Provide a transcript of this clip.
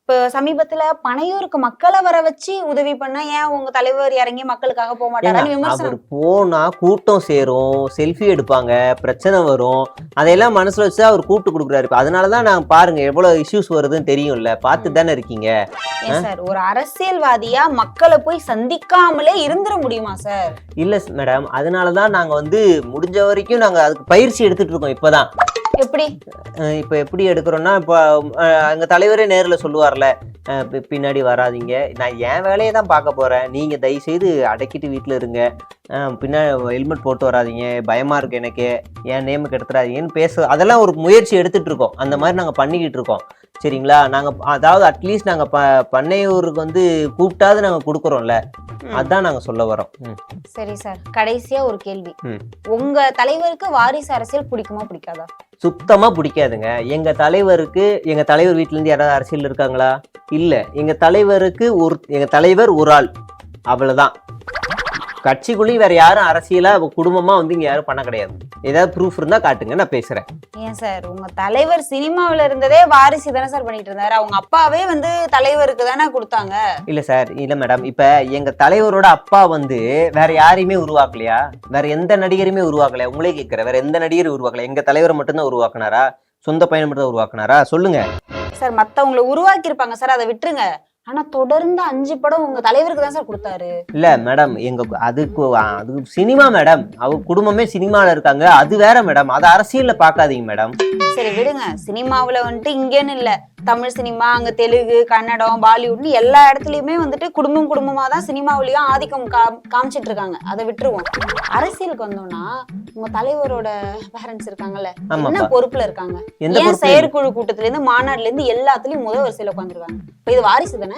இப்ப சமீபத்துல பனையூருக்கு மக்களை வர வச்சு உதவி பண்ண ஏன் உங்க தலைவர் இறங்கி மக்களுக்காக போக மாட்டாரான்னு அவர் விமர்சனம். போனா கூட்டம் சேரும், செல்ஃபி எடுப்பாங்க, பிரச்சனை வரும். அதையெல்லாம் மனசுல வச்சு அவர் கூப்பிட்டு கொடுக்குறாரு. அதனாலதான் நான் பாருங்க எவ்வளவு இஷ்யூஸ் வருதுன்னு தெரியும்ல, பார்த்து தானே இருக்கீங்க. ஏன் சார் ஒரு அரசியல்வாதியா மக்களை போய் சந்திக்காமலே இருந்துட முடியுமா சார்? இல்ல மேடம், அதனாலதான் நாங்க முடிஞ்ச வரைக்கும் நாங்க அதுக்கு பயிற்சி எடுத்துட்டு இருக்கோம். இப்பதான் எப்படி இப்ப எப்படி எடுக்கிறோம்னா, இப்போ எங்க தலைவரே நேர்ல சொல்லுவார்ல, பின்னாடி வராதீங்க, நான் என் வேலையை தான் பார்க்க போறேன், நீங்க தயவு செய்து அடக்கிட்டு வீட்டுல இருங்க, பின்னாடி ஹெல்மெட் போட்டு வராதீங்க, பயமா இருக்கு எனக்கு, என் நேமுக்கு எடுத்துறாதீங்கன்னு அதெல்லாம் ஒரு முயற்சி எடுத்துட்டு இருக்கோம். அந்த மாதிரி நாங்க பண்ணிக்கிட்டு இருக்கோம். சரிங்களா? நாங்க அதாவது அட்லீஸ்ட் நாங்க பண்ணையூருக்கு கூப்பிட்டாது நாங்க கொடுக்குறோம்ல, அதான் நாங்க சொல்ல வரோம். சரி சார், கடைசியா ஒரு கேள்வி. உங்க தலைவருக்கு வாரிசு அரசியல் பிடிக்குமா பிடிக்காதா? சுத்தமா பிடிக்காதுங்க. எங்க தலைவர் வீட்டுல இருந்து யாராவது அரசியல் இருக்காங்களா? இல்ல. எங்க தலைவர் ஒரு ஆள், அவ்வளவுதான். கட்சிக்குள்ளேயும் வேற யாரும் அரசியலா குடும்பமா இங்க யாரும் பண்ண கிடையாது. ஏதாவது ப்ரூஃப் இருந்தா காட்டுங்க, நான் பேசுறேன். ஏன் சார் உங்க தலைவர் சினிமாவில இருந்ததே வாரிசு தானே சார் பண்ணிட்டு இருந்தாரு? அவங்க அப்பாவே தலைவருக்கு தானே கொடுத்தாங்க. இல்ல சார், இல்ல மேடம், இப்ப எங்க தலைவரோட அப்பா வேற யாரையுமே உருவாக்கலையா? வேற எந்த நடிகருமே உருவாக்கலையா? உங்களே கேட்கிற, வேற எந்த நடிகரும் உருவாக்கல. எங்க தலைவரை மட்டும்தான் உருவாக்குனாரா? சொந்த பையனை மட்டும் தான் உருவாக்குனாரா? சொல்லுங்க சார். மத்தவங்களை உருவாக்கி இருப்பாங்க சார், அதை விட்டுருங்க. ஆனா தொடர்ந்து 5 படம் உங்க தலைவருக்கு தான் சார் கொடுத்தாரு. இல்ல மேடம், அது சினிமா மேடம். அவங்க குடும்பமே சினிமால இருக்காங்க, அது வேற மேடம். அது அரசியல்ல பாக்காதீங்க மேடம். சரி விடுங்க. சினிமாவுல இங்கேன்னு இல்ல, தமிழ் சினிமா, அங்க தெலுங்கு, கன்னடம், பாலிவுட்னு எல்லா இடத்துலயுமே குடும்பமா தான் சினிமாவிலயும் ஆதிக்கம் காமிச்சிட்டு இருக்காங்க. அதை விட்டுருவோம். அரசியலுக்கு வந்தோம்னா உங்க தலைவரோட பேரண்ட்ஸ் இருக்காங்கல்ல, என்ன பொறுப்புல இருக்காங்க? ஏன் செயற்குழு கூட்டத்துல இருந்து மாநாடுல இருந்து எல்லாத்துலயும் முதல் வரிசையில உட்காந்துருக்காங்க? இது வாரிசு தானே?